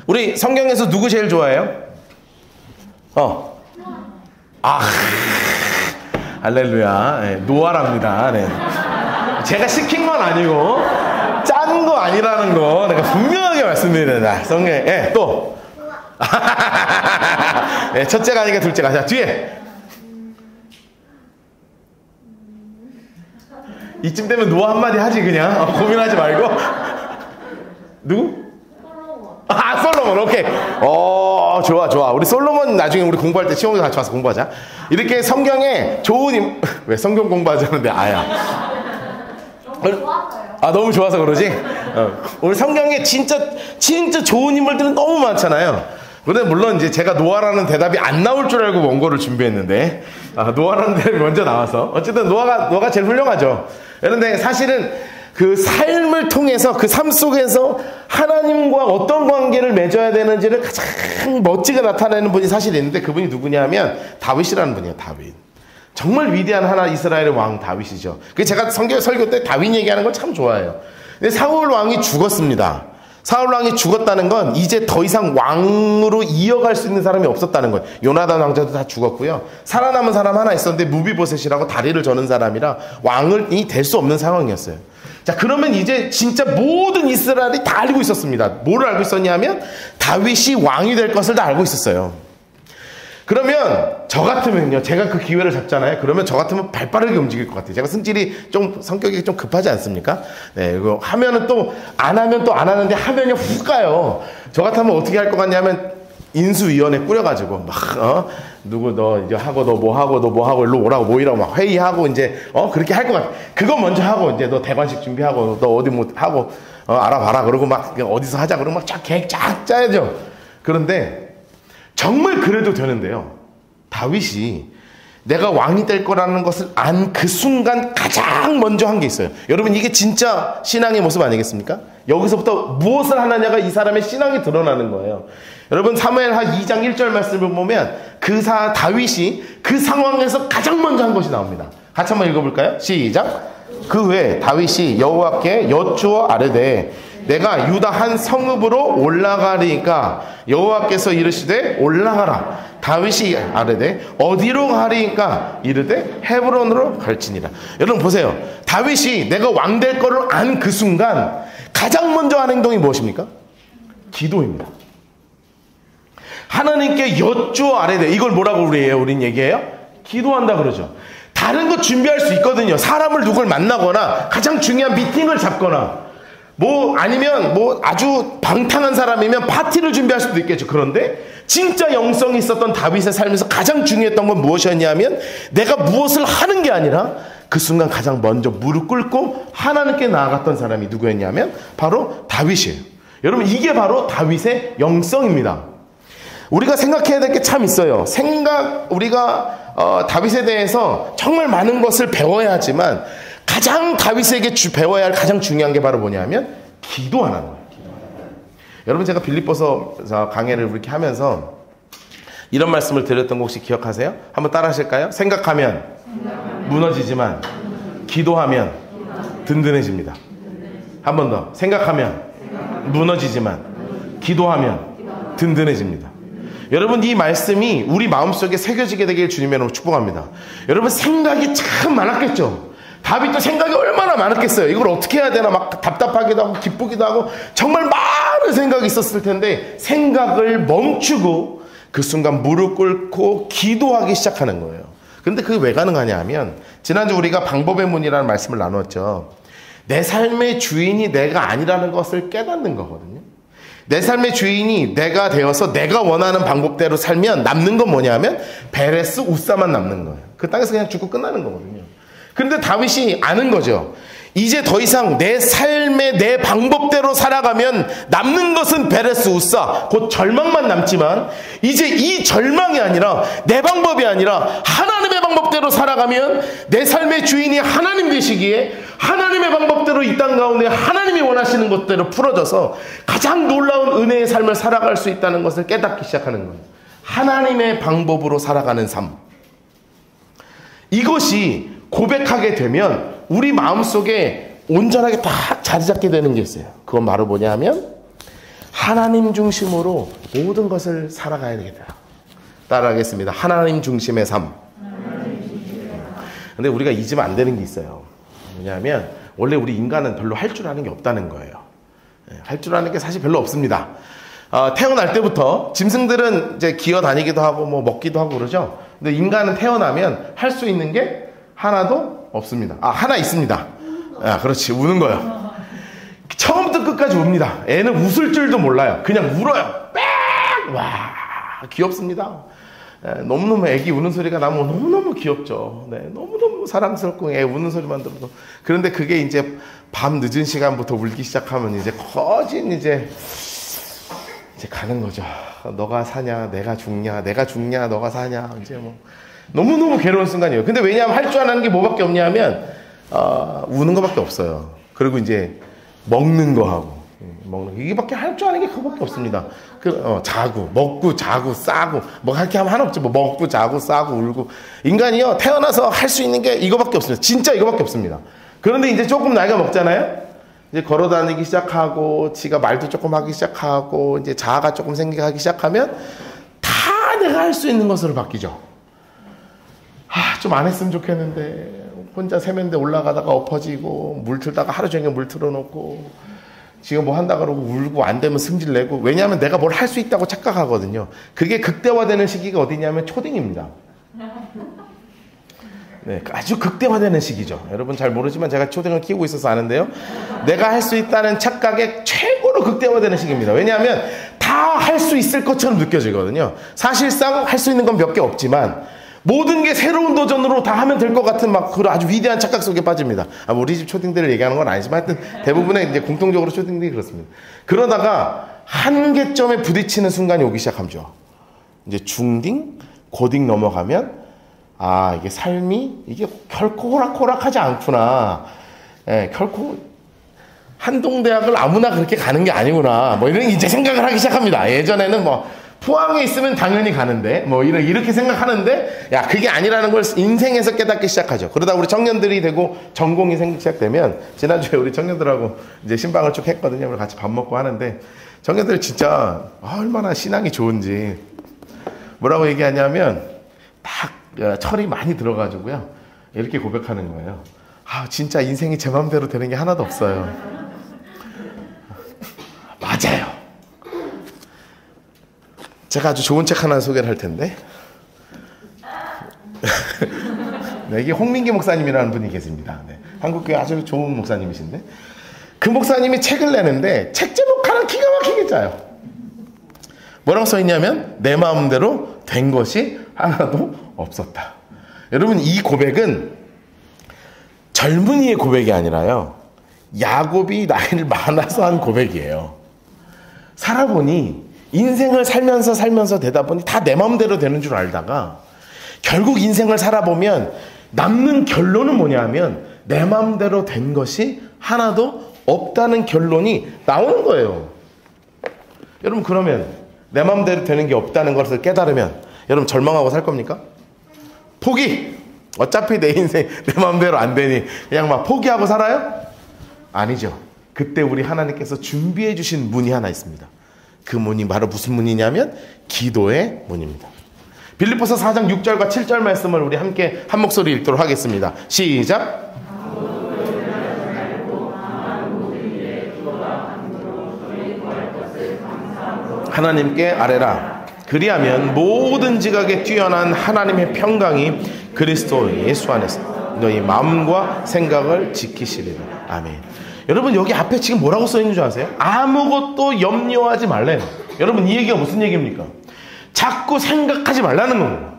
우리 성경에서 누구 제일 좋아해요? 할렐루야. 네, 노아랍니다. 네. 제가 시킨 건 아니고 짠 거 아니라는 거 내가 분명하게 말씀드립니다. 성경에. 네, 또. 네, 첫째가 아니니까 둘째가. 자, 뒤에. 이쯤 되면 노아 한마디 하지 그냥. 고민하지 말고. 누구? 솔로몬. 오케이. 좋아. 우리 솔로몬 나중에 우리 공부할 때 시험에 같이 와서 공부하자. 이렇게 성경에 좋은 왜 성경 공부하자는데 아야. 너무 좋았어요. 너무 좋아서 그러지? 우리 성경에 진짜 좋은 인물들은 너무 많잖아요. 근데 물론 이제 제가 노아라는 대답이 안 나올 줄 알고 원고를 준비했는데 노아라는 대답이 먼저 나와서 어쨌든 노아가 제일 훌륭하죠. 그런데 사실은 그 삶을 통해서 그 삶 속에서 하나님과 어떤 관계를 맺어야 되는지를 가장 멋지게 나타내는 분이 사실 있는데 그분이 누구냐 하면 다윗이라는 분이에요. 다윗. 정말 위대한 하나 이스라엘의 왕 다윗이죠. 제가 설교 때 다윗 얘기하는 걸 참 좋아해요. 근데 사울 왕이 죽었습니다. 사울 왕이 죽었다는 건 이제 더 이상 왕으로 이어갈 수 있는 사람이 없었다는 거예요. 요나단 왕자도 다 죽었고요. 살아남은 사람 하나 있었는데 무비보셋이라고 다리를 저는 사람이라 왕이 될 수 없는 상황이었어요. 자, 그러면 이제 진짜 모든 이스라엘이 다 알고 있었습니다. 뭐를 알고 있었냐면 다윗이 왕이 될 것을 다 알고 있었어요. 그러면 저 같으면요, 제가 그 기회를 잡잖아요. 그러면 저 같으면 발빠르게 움직일 것 같아요. 제가 성격이 좀 급하지 않습니까? 네, 이거 하면은 또 안 하면 또 안 하는데 하면이 훅 가요. 저 같으면 어떻게 할 것 같냐면 인수위원회 꾸려가지고 막 누구 너 이제 하고 너 뭐 하고 일로 오라고 모이라고 막 회의하고 이제 그렇게 할 것 같아. 그거 먼저 하고 이제 너 대관식 준비하고 너 어디 뭐 하고 알아봐라. 그러고 막 어디서 하자 그러고 막 계획 쫙 짜야죠. 그런데 정말 그래도 되는데요. 다윗이 내가 왕이 될 거라는 것을 안 그 순간 가장 먼저 한 게 있어요. 여러분 이게 진짜 신앙의 모습 아니겠습니까? 여기서부터 무엇을 하느냐가 이 사람의 신앙이 드러나는 거예요. 여러분 사무엘하 2장 1절 말씀을 보면 다윗이 그 상황에서 가장 먼저 한 것이 나옵니다. 같이 한번 읽어볼까요? 시작. 그 후에 다윗이 여호와께 여쭈어 아뢰되 내가 유다 한 성읍으로 올라가리이까 여호와께서 이르시되 올라가라. 다윗이 아뢰되 어디로 가리이까 이르되 헤브론으로 갈지니라. 여러분 보세요. 다윗이 내가 왕 될 거를 안 그 순간 가장 먼저 한 행동이 무엇입니까? 기도입니다. 하나님께 여쭈어 아뢰되, 이걸 뭐라고 우린 얘기해요? 기도한다 그러죠. 다른 거 준비할 수 있거든요. 사람을 누굴 만나거나 가장 중요한 미팅을 잡거나 아니면 아주 방탕한 사람이면 파티를 준비할 수도 있겠죠. 그런데 진짜 영성이 있었던 다윗의 삶에서 가장 중요했던 건 무엇이었냐면 내가 무엇을 하는 게 아니라 그 순간 가장 먼저 무릎 꿇고 하나님께 나아갔던 사람이 누구였냐면 바로 다윗이에요. 여러분 이게 바로 다윗의 영성입니다. 우리가 생각해야 될 게 참 있어요. 우리가 다윗에 대해서 정말 많은 것을 배워야 하지만 가장 다윗에게 배워야 할 가장 중요한 게 바로 뭐냐면 기도하는 거예요. 여러분 제가 빌립보서 강해를 이렇게 하면서 이런 말씀을 드렸던 거 혹시 기억하세요? 한번 따라 하실까요? 생각하면 무너지지만 기도하면 든든해집니다. 한 번 더. 생각하면 무너지지만 기도하면 든든해집니다. 여러분 이 말씀이 우리 마음속에 새겨지게 되길 주님의 이름으로 축복합니다. 여러분 생각이 참 많았겠죠. 다윗도 생각이 얼마나 많았겠어요. 이걸 어떻게 해야 되나 막 답답하기도 하고 기쁘기도 하고 정말 많은 생각이 있었을 텐데 생각을 멈추고 그 순간 무릎 꿇고 기도하기 시작하는 거예요. 근데 그게 왜 가능하냐 하면 지난주 우리가 방법의 문이라는 말씀을 나눴죠. 내 삶의 주인이 내가 아니라는 것을 깨닫는 거거든요. 내 삶의 주인이 내가 되어서 내가 원하는 방법대로 살면 남는 건 뭐냐면 베레스 우사만 남는 거예요. 그 땅에서 그냥 죽고 끝나는 거거든요. 그런데 다윗이 아는 거죠. 이제 더 이상 내 삶의 내 방법대로 살아가면 남는 것은 베레스 우사 곧 절망만 남지만 이제 이 절망이 아니라 내 방법이 아니라 하나님의 방법대로 살아가면 내 삶의 주인이 하나님 되시기에 하나님의 방법대로 이 땅 가운데 하나님이 원하시는 것대로 풀어져서 가장 놀라운 은혜의 삶을 살아갈 수 있다는 것을 깨닫기 시작하는 거예요. 하나님의 방법으로 살아가는 삶. 이것이 고백하게 되면 우리 마음속에 온전하게 딱 자리 잡게 되는 게 있어요. 그건 바로 뭐냐 하면 하나님 중심으로 모든 것을 살아가야 되겠다. 따라하겠습니다. 하나님 중심의 삶. 근데 우리가 잊으면 안 되는 게 있어요. 왜냐하면 원래 우리 인간은 별로 할 줄 아는 게 없다는 거예요. 할 줄 아는 게 사실 별로 없습니다. 태어날 때부터 짐승들은 이제 기어 다니기도 하고 뭐 먹기도 하고 그러죠. 근데 인간은 태어나면 할 수 있는 게 하나도 없습니다. 하나 있습니다. 그렇지, 우는 거예요. 처음부터 끝까지 웁니다. 애는 웃을 줄도 몰라요. 그냥 울어요. 빽! 와, 귀엽습니다. 너무너무 애기 우는 소리가 나면 너무너무 귀엽죠. 네, 너무너무 사랑스럽고 애 우는 소리만 들어도. 그런데 그게 이제 밤 늦은 시간부터 울기 시작하면 이제 거진 이제 가는 거죠. 너가 사냐, 내가 죽냐, 내가 죽냐, 너가 사냐. 이제 뭐 너무너무 괴로운 순간이에요. 근데 왜냐하면 할 줄 아는 게 뭐밖에 없냐면 우는 거밖에 없어요. 그리고 이제 먹는 거 하고 이게밖에 할 줄 아는 게 그거밖에 없습니다. 자고 먹고 자고 싸고 뭐 할 게 하나 없죠. 뭐 먹고 자고 싸고 울고. 인간이요 태어나서 할 수 있는 게 이거밖에 없습니다. 진짜 이거밖에 없습니다. 그런데 이제 조금 나이가 먹잖아요. 이제 걸어 다니기 시작하고 지가 말도 조금 하기 시작하고 이제 자아가 조금 생기기 시작하면 다 내가 할 수 있는 것으로 바뀌죠. 좀 안 했으면 좋겠는데 혼자 세면대 올라가다가 엎어지고 물 틀다가 하루 종일 물 틀어놓고 지금 뭐 한다 그러고 울고 안 되면 승질 내고. 왜냐하면 내가 뭘 할 수 있다고 착각하거든요. 그게 극대화되는 시기가 어디냐면 초딩입니다. 네, 아주 극대화되는 시기죠. 여러분 잘 모르지만 제가 초등을 키우고 있어서 아는데요. 내가 할 수 있다는 착각의 최고로 극대화되는 시기입니다. 왜냐하면 다 할 수 있을 것처럼 느껴지거든요. 사실상 할 수 있는 건 몇 개 없지만 모든 게 새로운 도전으로 다 하면 될 것 같은 막 그런 아주 위대한 착각 속에 빠집니다. 우리 집 초딩들을 얘기하는 건 아니지만 하여튼 대부분의 이제 공통적으로 초딩들이 그렇습니다. 그러다가 한계점에 부딪히는 순간이 오기 시작하죠. 이제 중딩, 고딩 넘어가면 이게 삶이 이게 결코 호락호락하지 않구나. 결코 한동대학을 아무나 그렇게 가는 게 아니구나. 뭐 이런 이제 생각을 하기 시작합니다. 예전에는 뭐 포항에 있으면 당연히 가는데 뭐 이렇게 생각하는데 그게 아니라는 걸 인생에서 깨닫기 시작하죠. 그러다 우리 청년들이 되고 전공이 생기기 시작되면 지난주에 우리 청년들하고 이제 신방을 쭉 했거든요. 우리 같이 밥 먹고 하는데 청년들 진짜 얼마나 신앙이 좋은지 뭐라고 얘기하냐면 딱 철이 많이 들어가지고요. 이렇게 고백하는 거예요. 진짜 인생이 제 마음대로 되는 게 하나도 없어요. 맞아요. 제가 아주 좋은 책 하나 소개를 할 텐데 네, 이게 홍민기 목사님이라는 분이 계십니다. 네, 한국교회 아주 좋은 목사님이신데 그 목사님이 책을 내는데 책 제목 하나 기가 막히게 짜요. 뭐라고 써있냐면 내 마음대로 된 것이 하나도 없었다. 여러분 이 고백은 젊은이의 고백이 아니라요. 야곱이 나이를 많아서 한 고백이에요. 살아보니 인생을 살면서 되다 보니 다 내 마음대로 되는 줄 알다가 결국 인생을 살아보면 남는 결론은 뭐냐면 내 마음대로 된 것이 하나도 없다는 결론이 나오는 거예요. 여러분 그러면 내 마음대로 되는 게 없다는 것을 깨달으면 여러분 절망하고 살 겁니까? 포기! 어차피 내 인생 내 마음대로 안 되니 그냥 막 포기하고 살아요? 아니죠. 그때 우리 하나님께서 준비해 주신 문이 하나 있습니다. 그 문이 바로 무슨 문이냐면 기도의 문입니다. 빌립보서 4장 6절과 7절 말씀을 우리 함께 한 목소리 읽도록 하겠습니다. 시작. 하나님께 아뢰라. 그리하면 모든 지각에 뛰어난 하나님의 평강이 그리스도 예수 안에서 너희 마음과 생각을 지키시리라. 아멘. 여러분 여기 앞에 지금 뭐라고 써있는 줄 아세요? 아무것도 염려하지 말래요. 여러분 이 얘기가 무슨 얘기입니까? 자꾸 생각하지 말라는 거예요.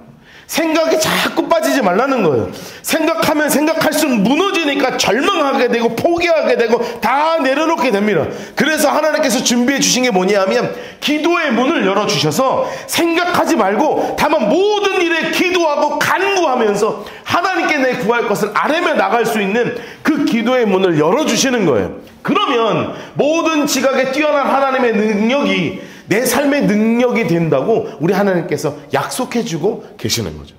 생각에 자꾸 빠지지 말라는 거예요. 생각하면 생각할수록 무너지니까 절망하게 되고 포기하게 되고 다 내려놓게 됩니다. 그래서 하나님께서 준비해 주신 게 뭐냐면 기도의 문을 열어주셔서 생각하지 말고 다만 모든 일에 기도하고 간구하면서 하나님께 내 구할 것을 아뢰며 나갈 수 있는 그 기도의 문을 열어주시는 거예요. 그러면 모든 지각에 뛰어난 하나님의 능력이 내 삶의 능력이 된다고 우리 하나님께서 약속해주고 계시는 거죠.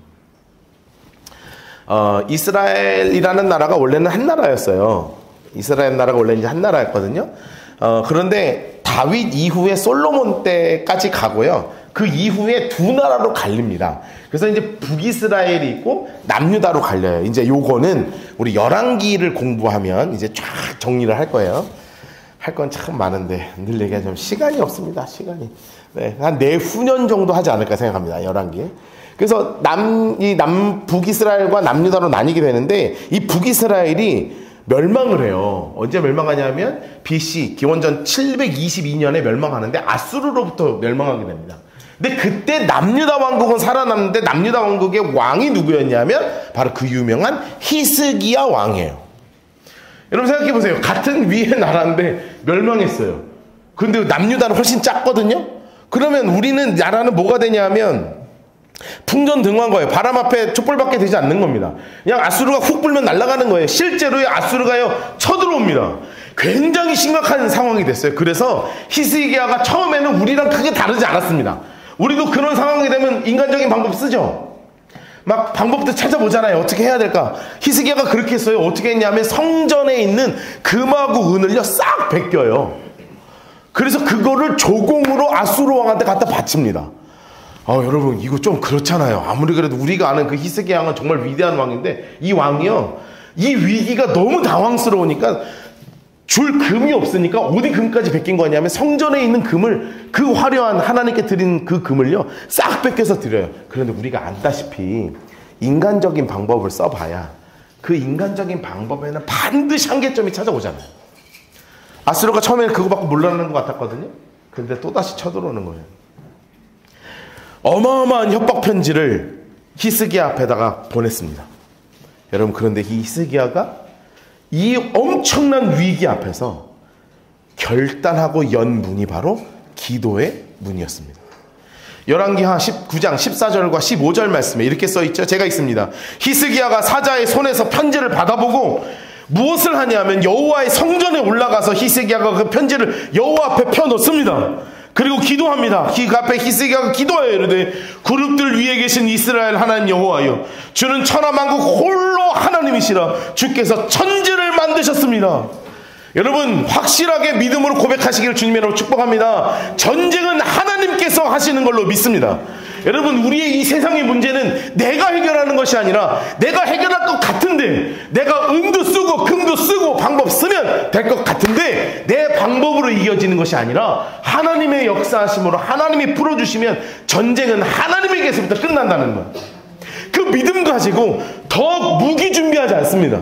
이스라엘이라는 나라가 원래는 한 나라였어요. 이스라엘 나라가 원래 이제 한 나라였거든요. 그런데 다윗 이후에 솔로몬 때까지 가고요. 그 이후에 두 나라로 갈립니다. 그래서 이제 북이스라엘이 있고 남유다로 갈려요. 이제 요거는 우리 열왕기를 공부하면 이제 쫙 정리를 할 거예요. 할 건 참 많은데 늘 얘기하자면 시간이 없습니다. 시간이. 네, 한 내후년 정도 하지 않을까 생각합니다. 열왕기. 그래서 북이스라엘과 남유다로 나뉘게 되는데 이 북이스라엘이 멸망을 해요. 언제 멸망하냐면 BC 기원전 722년에 멸망하는데 아수르로부터 멸망하게 됩니다. 근데 그때 남유다 왕국은 살아남는데 남유다 왕국의 왕이 누구였냐면 바로 그 유명한 히스기야 왕이에요. 여러분 생각해 보세요. 같은 위의 나라인데 멸망했어요. 근데 남유다는 훨씬 작거든요. 그러면 우리는 나라는 뭐가 되냐면 풍전등화한 거예요. 바람 앞에 촛불밖에 되지 않는 겁니다. 그냥 아수르가 훅 불면 날아가는 거예요. 실제로요 아수르가요 쳐들어옵니다. 굉장히 심각한 상황이 됐어요. 그래서 히스기야가 처음에는 우리랑 크게 다르지 않았습니다. 우리도 그런 상황이 되면 인간적인 방법 쓰죠. 막 방법도 찾아보잖아요. 어떻게 해야 될까? 히스기야가 그렇게 했어요. 어떻게 했냐면 성전에 있는 금하고 은을요 싹 베껴요. 그래서 그거를 조공으로 아수르 왕한테 갖다 바칩니다. 여러분 이거 좀 그렇잖아요. 아무리 그래도 우리가 아는 그 히스기야 왕은 정말 위대한 왕인데 이 왕이요 이 위기가 너무 당황스러우니까 줄 금이 없으니까 어디 금까지 베낀 거냐면 성전에 있는 금을 그 화려한 하나님께 드린 그 금을요 싹 뺏겨서 드려요. 그런데 우리가 안다시피 인간적인 방법을 써봐야 그 인간적인 방법에는 반드시 한계점이 찾아오잖아요. 아수르가 처음에는 그거밖에 몰라는 것 같았거든요. 근데 또다시 쳐들어오는 거예요. 어마어마한 협박 편지를 히스기야 앞에다가 보냈습니다. 여러분 그런데 이 히스기야가 이 엄청난 위기 앞에서 결단하고 연 문이 바로 기도의 문이었습니다. 열왕기하 19장 14절과 15절 말씀에 이렇게 써있죠. 제가 읽습니다. 히스기야가 사자의 손에서 편지를 받아보고 무엇을 하냐면 여호와의 성전에 올라가서 히스기야가 그 편지를 여호와 앞에 펴놓습니다. 그리고 기도합니다. 그 앞에 히스기야가 기도해요. 이르되 그룹들 위에 계신 이스라엘 하나님 여호와여 주는 천하만국 홀로 하나님이시라. 주께서 천지를 만드셨습니다. 여러분 확실하게 믿음으로 고백하시기를 주님의 이름으로 축복합니다. 전쟁은 하나님께서 하시는 걸로 믿습니다. 여러분 우리의 이 세상의 문제는 내가 해결하는 것이 아니라 내가 해결할 것 같은데 내가 은도 쓰고 금도 쓰고 방법 쓰면 될 것 같은데 내 방법으로 이겨지는 것이 아니라 하나님의 역사하심으로 하나님이 풀어주시면 전쟁은 하나님에게서부터 끝난다는 거예요. 그 믿음 가지고 더 무기 준비하지 않습니다.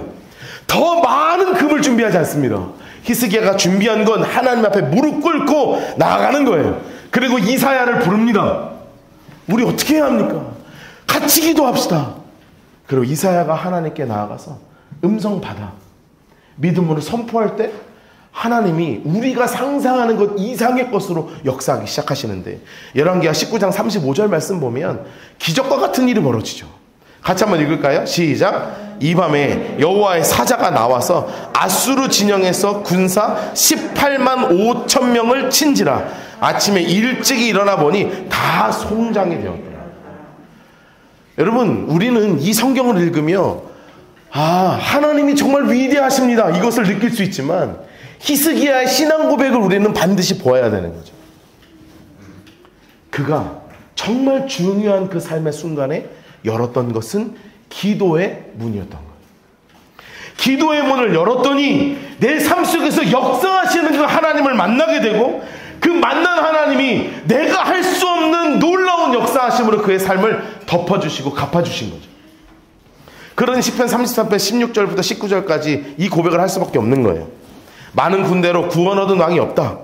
더 많은 금을 준비하지 않습니다. 히스기야가 준비한 건 하나님 앞에 무릎 꿇고 나아가는 거예요. 그리고 이사야를 부릅니다. 우리 어떻게 해야 합니까? 같이 기도합시다. 그리고 이사야가 하나님께 나아가서 음성 받아 믿음으로 선포할 때 하나님이 우리가 상상하는 것 이상의 것으로 역사하기 시작하시는데 열왕기하 19장 35절 말씀 보면 기적과 같은 일이 벌어지죠. 같이 한번 읽을까요? 시작. 이 밤에 여호와의 사자가 나와서 아수르 진영에서 군사 18만 5천 명을 친지라. 아침에 일찍이 일어나 보니 다 송장이 되었더라. 여러분 우리는 이 성경을 읽으며 하나님이 정말 위대하십니다 이것을 느낄 수 있지만 히스기야의 신앙 고백을 우리는 반드시 보아야 되는 거죠. 그가 정말 중요한 그 삶의 순간에 열었던 것은 기도의 문이었던 거예요. 기도의 문을 열었더니 내 삶 속에서 역사하시는 그 하나님을 만나게 되고 그 만난 하나님이 내가 할 수 없는 놀라운 역사하심으로 그의 삶을 덮어주시고 갚아주신 거죠. 그러니 시편 33편 16절부터 19절까지 이 고백을 할 수밖에 없는 거예요. 많은 군대로 구원 얻은 왕이 없다.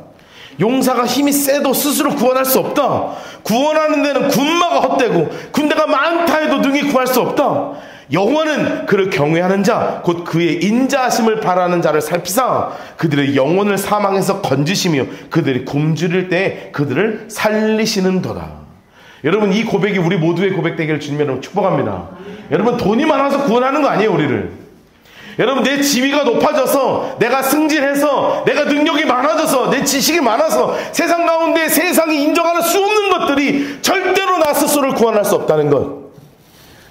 용사가 힘이 세도 스스로 구원할 수 없다. 구원하는 데는 군마가 헛되고 군대가 많다 해도 능히 구할 수 없다. 여호와는 그를 경외하는 자 곧 그의 인자하심을 바라는 자를 살피사 그들의 영혼을 사망에서 건지시며 그들이 굶주릴 때에 그들을 살리시는도다. 여러분 이 고백이 우리 모두의 고백 되기를 주님으로 축복합니다. 여러분 돈이 많아서 구원하는 거 아니에요 우리를. 여러분 내 지위가 높아져서 내가 승진해서 내가 능력이 많아져서 내 지식이 많아서 세상 가운데 세상이 인정할 수 없는 것들이 절대로 나 스스로를 구원할 수 없다는 것.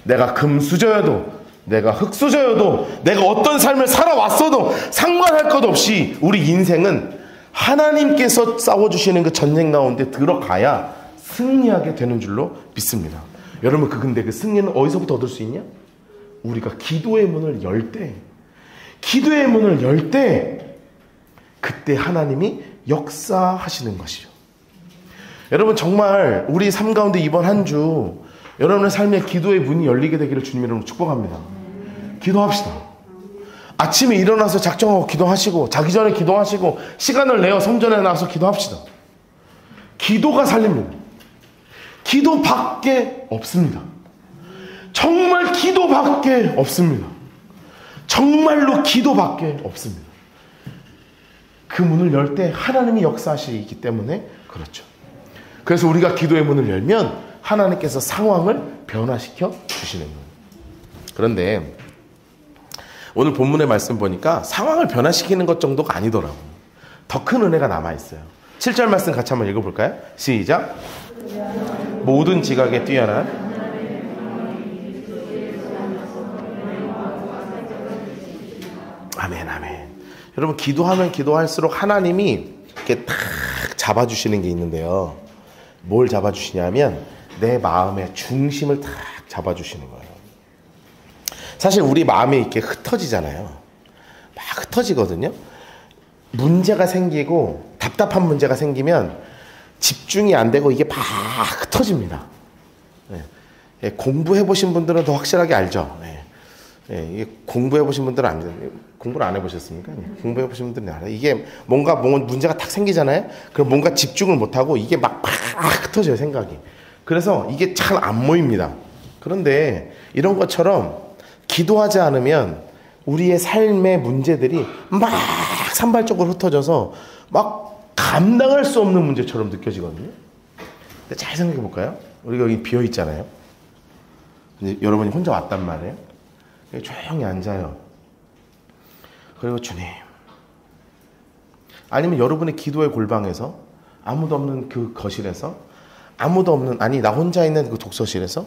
내가 금수저여도 내가 흙수저여도 내가 어떤 삶을 살아왔어도 상관할 것 없이 우리 인생은 하나님께서 싸워주시는 그 전쟁 가운데 들어가야 승리하게 되는 줄로 믿습니다. 여러분, 근데 그 승리는 어디서부터 얻을 수 있냐? 우리가 기도의 문을 열 때, 기도의 문을 열 때, 그때 하나님이 역사하시는 것이죠. 여러분, 정말 우리 삶 가운데 이번 한 주 여러분의 삶에 기도의 문이 열리게 되기를 주님 이름으로 축복합니다. 기도합시다. 아침에 일어나서 작정하고 기도하시고, 자기 전에 기도하시고, 시간을 내어 성전에 나와서 기도합시다. 기도가 살립니다. 기도밖에 없습니다. 정말 기도밖에 없습니다. 정말로 기도밖에 없습니다. 그 문을 열 때 하나님이 역사하시기 때문에 그렇죠. 그래서 우리가 기도의 문을 열면 하나님께서 상황을 변화시켜 주시는 거예요. 그런데 오늘 본문의 말씀 보니까 상황을 변화시키는 것 정도가 아니더라고요. 더 큰 은혜가 남아있어요. 7절 말씀 같이 한번 읽어볼까요? 시작. 모든 지각에 뛰어난 아멘, 아멘. 여러분, 기도하면 기도할수록 하나님이 이렇게 탁 잡아주시는 게 있는데요. 뭘 잡아주시냐면 내 마음의 중심을 탁 잡아주시는 거예요. 사실 우리 마음이 이렇게 흩어지잖아요. 막 흩어지거든요. 문제가 생기고 답답한 문제가 생기면 집중이 안 되고 이게 막 흩어집니다. 예, 공부해보신 분들은 더 확실하게 알죠. 이게 공부해보신 분들은 압니다. 공부를 안 해보셨습니까? 공부해보신 분들은 알아요. 이게 뭔가 문제가 탁 생기잖아요. 그럼 뭔가 집중을 못하고 이게 막 흩어져요, 생각이. 그래서 이게 잘 안 모입니다. 그런데 이런 것처럼 기도하지 않으면 우리의 삶의 문제들이 막 산발적으로 흩어져서 막 감당할 수 없는 문제처럼 느껴지거든요. 근데 잘 생각해 볼까요? 우리가 여기 비어 있잖아요. 여러분이 혼자 왔단 말이에요. 조용히 앉아요. 그리고 주님, 아니면 여러분의 기도의 골방에서, 아무도 없는 그 거실에서, 아무도 없는, 아니 나 혼자 있는 그 독서실에서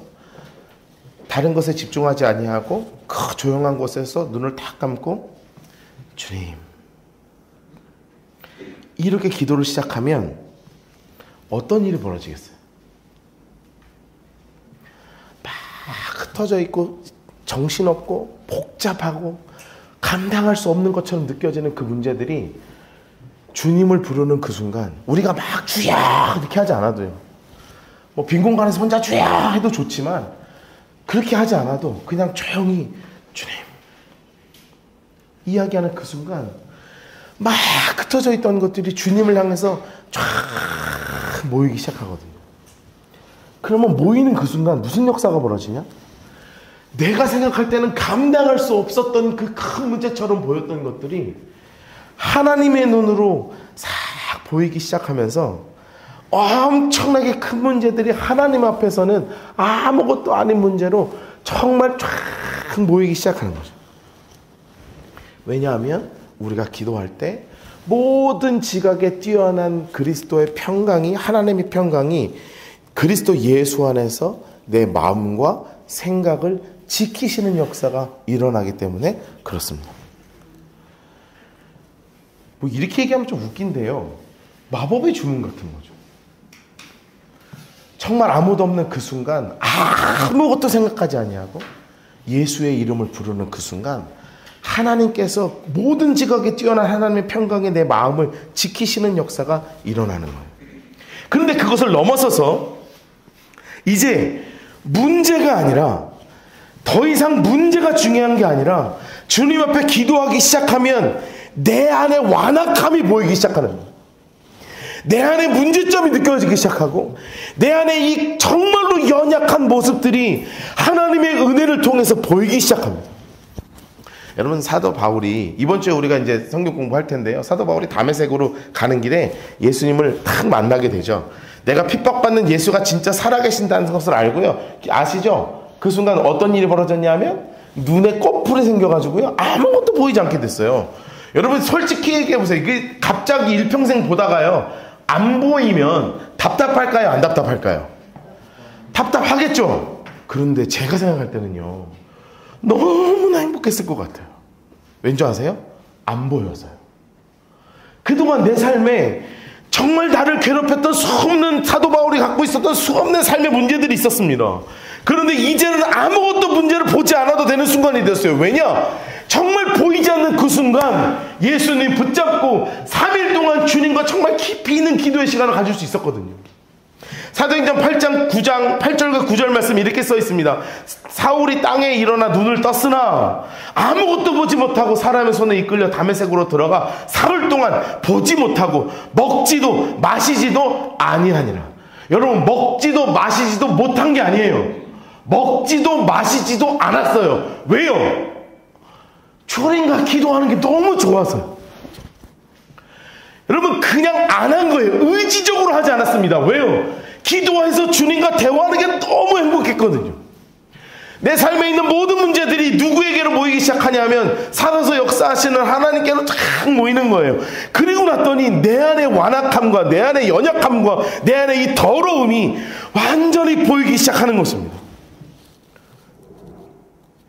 다른 것에 집중하지 아니하고 그 조용한 곳에서 눈을 딱 감고 주님, 이렇게 기도를 시작하면 어떤 일이 벌어지겠어요? 막 흩어져 있고 정신없고 복잡하고 감당할 수 없는 것처럼 느껴지는 그 문제들이 주님을 부르는 그 순간, 우리가 막 주야 이렇게 하지 않아도요, 뭐 빈 공간에서 혼자 주야 해도 좋지만 그렇게 하지 않아도 그냥 조용히 주님 이야기하는 그 순간 막 흩어져 있던 것들이 주님을 향해서 쫙 모이기 시작하거든요. 그러면 모이는 그 순간 무슨 역사가 벌어지냐? 내가 생각할 때는 감당할 수 없었던 그 큰 문제처럼 보였던 것들이 하나님의 눈으로 싹 보이기 시작하면서 엄청나게 큰 문제들이 하나님 앞에서는 아무것도 아닌 문제로 정말 쫙 모이기 시작하는 거죠. 왜냐하면 우리가 기도할 때 모든 지각에 뛰어난 그리스도의 평강이, 하나님의 평강이 그리스도 예수 안에서 내 마음과 생각을 지키시는 역사가 일어나기 때문에 그렇습니다. 뭐 이렇게 얘기하면 좀 웃긴데요, 마법의 주문 같은 거죠. 정말 아무도 없는 그 순간, 아무것도 생각하지 아니하고 예수의 이름을 부르는 그 순간 하나님께서 모든 지각에 뛰어난 하나님의 평강에 내 마음을 지키시는 역사가 일어나는 거예요. 그런데 그것을 넘어서서 이제 문제가 아니라, 더 이상 문제가 중요한 게 아니라 주님 앞에 기도하기 시작하면 내 안에 완악함이 보이기 시작하는 거예요. 내 안에 문제점이 느껴지기 시작하고 내 안에 이 정말로 연약한 모습들이 하나님의 은혜를 통해서 보이기 시작합니다. 여러분, 사도 바울이, 이번 주에 우리가 이제 성경 공부할 텐데요, 사도 바울이 다메섹으로 가는 길에 예수님을 딱 만나게 되죠. 내가 핍박받는 예수가 진짜 살아계신다는 것을 알고요, 아시죠? 그 순간 어떤 일이 벌어졌냐면 눈에 꺼풀이 생겨가지고요, 아무것도 보이지 않게 됐어요. 여러분, 솔직히 얘기해보세요. 이게 갑자기 일평생 보다가요 안 보이면 답답할까요, 안 답답할까요? 답답하겠죠. 그런데 제가 생각할 때는요, 너무나 행복했을 것 같아요. 왠지 아세요? 안 보여서요. 그동안 내 삶에 정말 나를 괴롭혔던 수없는 사도 바울이 갖고 있었던 수없는 삶의 문제들이 있었습니다. 그런데 이제는 아무것도 문제를 보지 않아도 되는 순간이 됐어요. 왜냐? 정말 보이지 않는 그 순간 예수님 붙잡고 3일 동안 주님과 정말 깊이 있는 기도의 시간을 가질 수 있었거든요. 사도행전 8장 9장 8절과 9절 말씀이 이렇게 써 있습니다. 사울이 땅에 일어나 눈을 떴으나 아무것도 보지 못하고 사람의 손에 이끌려 다메섹으로 들어가 사흘 동안 보지 못하고 먹지도 마시지도 아니하니라. 여러분, 먹지도 마시지도 못한 게 아니에요. 먹지도 마시지도 않았어요. 왜요? 주님과 기도하는 게 너무 좋아서요. 여러분, 그냥 안 한 거예요. 의지적으로 하지 않았습니다. 왜요? 기도해서 주님과 대화하는 게 너무 행복했거든요. 내 삶에 있는 모든 문제들이 누구에게로 모이기 시작하냐면 살아서 역사하시는 하나님께로 쫙 모이는 거예요. 그리고 났더니 내 안의 완악함과 내 안의 연약함과 내 안의 이 더러움이 완전히 보이기 시작하는 것입니다.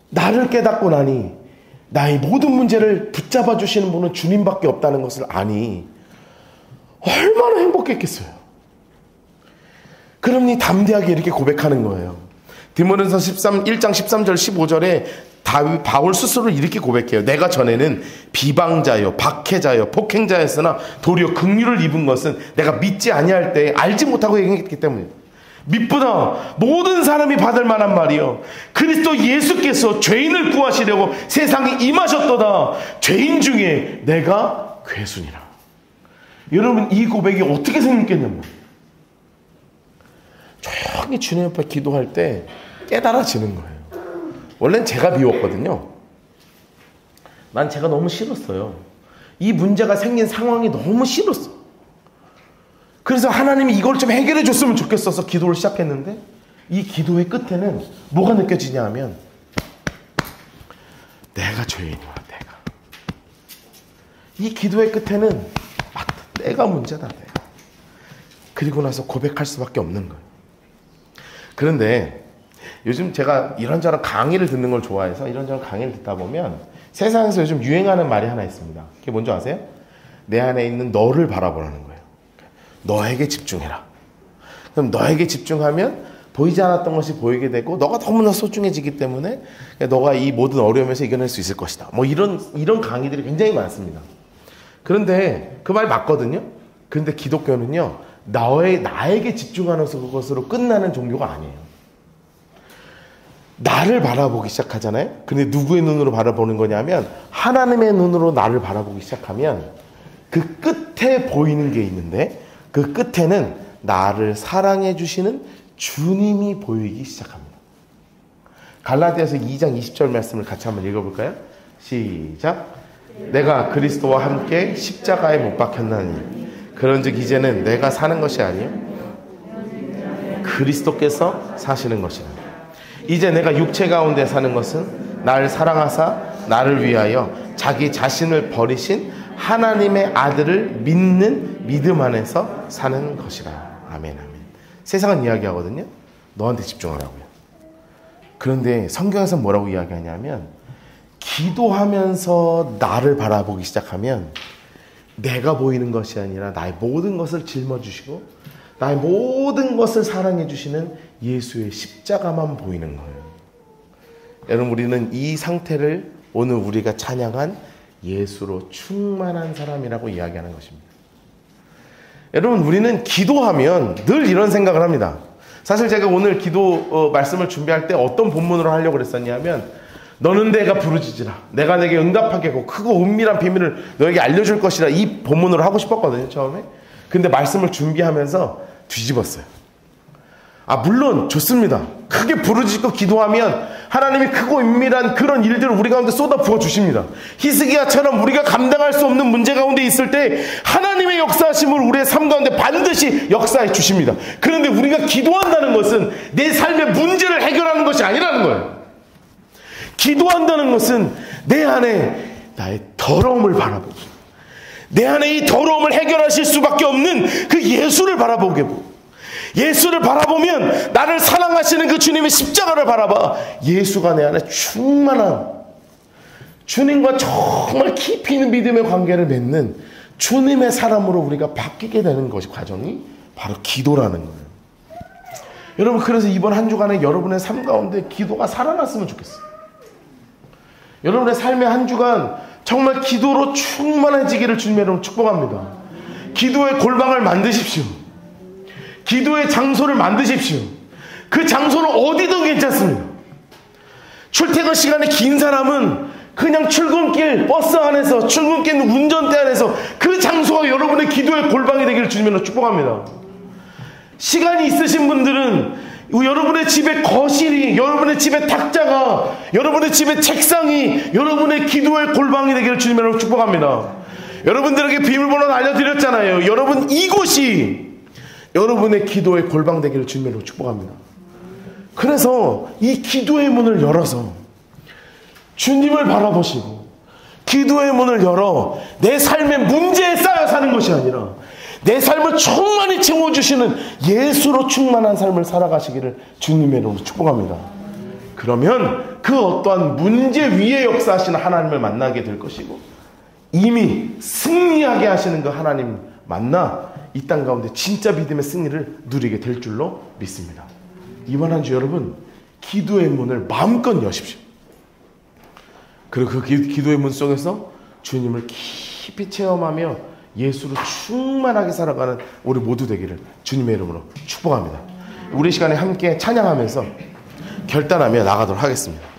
나를 깨닫고 나니 나의 모든 문제를 붙잡아 주시는 분은 주님밖에 없다는 것을 아니 얼마나 행복했겠어요. 그러니 담대하게 이렇게 고백하는 거예요. 디모데전서 1장 13절 15절에 바울 스스로 이렇게 고백해요. 내가 전에는 비방자요 박해자요 폭행자였으나 도리어 긍휼을 입은 것은 내가 믿지 아니할 때 알지 못하고 얘기했기 때문이다. 믿보다 모든 사람이 받을 만한 말이요, 그리스도 예수께서 죄인을 구하시려고 세상에 임하셨도다. 죄인 중에 내가 괴순이라. 여러분, 이 고백이 어떻게 생겼겠냐면 조용히 주님 앞에 기도할 때 깨달아지는 거예요. 원래는 제가 미웠거든요. 난 제가 너무 싫었어요. 이 문제가 생긴 상황이 너무 싫었어. 그래서 하나님이 이걸 좀 해결해 줬으면 좋겠어서 기도를 시작했는데 이 기도의 끝에는 뭐가 느껴지냐 하면 내가 죄인이야. 내가. 이 기도의 끝에는 내가 문제다. 내가. 그리고 나서 고백할 수밖에 없는 거예요. 그런데 요즘 제가 이런저런 강의를 듣는 걸 좋아해서 이런저런 강의를 듣다 보면 세상에서 요즘 유행하는 말이 하나 있습니다. 그게 뭔지 아세요? 내 안에 있는 너를 바라보라는 거예요. 너에게 집중해라. 그럼 너에게 집중하면 보이지 않았던 것이 보이게 되고 너가 너무나 소중해지기 때문에 너가 이 모든 어려움에서 이겨낼 수 있을 것이다. 뭐 이런 강의들이 굉장히 많습니다. 그런데 그 말 맞거든요. 그런데 기독교는요, 나에게 집중하는 것으로 끝나는 종교가 아니에요. 나를 바라보기 시작하잖아요. 근데 누구의 눈으로 바라보는 거냐면 하나님의 눈으로 나를 바라보기 시작하면 그 끝에 보이는 게 있는데 그 끝에는 나를 사랑해 주시는 주님이 보이기 시작합니다. 갈라디아서 2장 20절 말씀을 같이 한번 읽어볼까요? 시작. 내가 그리스도와 함께 십자가에 못 박혔나니 그런즉 이제는 내가 사는 것이 아니요 그리스도께서 사시는 것이라. 이제 내가 육체 가운데 사는 것은 나를 사랑하사 나를 위하여 자기 자신을 버리신 하나님의 아들을 믿는 믿음 안에서 사는 것이라. 아멘, 아멘. 세상은 이야기하거든요. 너한테 집중하라고요. 그런데 성경에서 뭐라고 이야기하냐면 기도하면서 나를 바라보기 시작하면 내가 보이는 것이 아니라 나의 모든 것을 짊어주시고 나의 모든 것을 사랑해 주시는 예수의 십자가만 보이는 거예요. 여러분, 우리는 이 상태를 오늘 우리가 찬양한 예수로 충만한 사람이라고 이야기하는 것입니다. 여러분, 우리는 기도하면 늘 이런 생각을 합니다. 사실 제가 오늘 기도 말씀을 준비할 때 어떤 본문으로 하려고 그랬었냐면 너는 내가 부르짖으라. 내가 내게 응답하겠고 크고 은밀한 비밀을 너에게 알려줄 것이라. 이 본문으로 하고 싶었거든요, 처음에. 근데 말씀을 준비하면서 뒤집었어요. 물론 좋습니다. 크게 부르짖고 기도하면 하나님이 크고 은밀한 그런 일들을 우리 가운데 쏟아 부어 주십니다. 히스기야처럼 우리가 감당할 수 없는 문제 가운데 있을 때 하나님의 역사하심을 우리의 삶 가운데 반드시 역사해 주십니다. 그런데 우리가 기도한다는 것은 내 삶의 문제를 해결하는 것이 아니라는 거예요. 기도한다는 것은 내 안에 나의 더러움을 바라보고 내 안에 이 더러움을 해결하실 수밖에 없는 그 예수를 바라보게 보고 예수를 바라보면 나를 사랑하시는 그 주님의 십자가를 바라봐 예수가 내 안에 충만한 주님과 정말 깊이 있는 믿음의 관계를 맺는 주님의 사람으로 우리가 바뀌게 되는 것이 과정이 바로 기도라는 거예요. 여러분, 그래서 이번 한 주간에 여러분의 삶 가운데 기도가 살아났으면 좋겠어요. 여러분의 삶의 한 주간 정말 기도로 충만해지기를 주님의 이름으로 축복합니다. 기도의 골방을 만드십시오. 기도의 장소를 만드십시오. 그 장소는 어디든 괜찮습니다. 출퇴근 시간이 긴 사람은 그냥 출근길 버스 안에서, 출근길 운전대 안에서 그 장소가 여러분의 기도의 골방이 되기를 주님으로 축복합니다. 시간이 있으신 분들은 여러분의 집의 거실이, 여러분의 집의 탁자가, 여러분의 집의 책상이 여러분의 기도의 골방이 되기를 주님으로 축복합니다. 여러분들에게 비밀번호를 알려드렸잖아요. 여러분, 이곳이 여러분의 기도의 골방 되기를 주님으로 축복합니다. 그래서 이 기도의 문을 열어서 주님을 바라보시고 기도의 문을 열어 내 삶의 문제에 쌓여 사는 것이 아니라 내 삶을 충만히 채워주시는 예수로 충만한 삶을 살아가시기를 주님의 이름으로 축복합니다. 그러면 그 어떠한 문제 위에 역사하시는 하나님을 만나게 될 것이고 이미 승리하게 하시는 그 하나님 만나 이 땅 가운데 진짜 믿음의 승리를 누리게 될 줄로 믿습니다. 이번 한 주 여러분, 기도의 문을 마음껏 여십시오. 그리고 그 기도의 문 속에서 주님을 깊이 체험하며 예수로 충만하게 살아가는 우리 모두 되기를 주님의 이름으로 축복합니다. 우리 시간에 함께 찬양하면서 결단하며 나가도록 하겠습니다.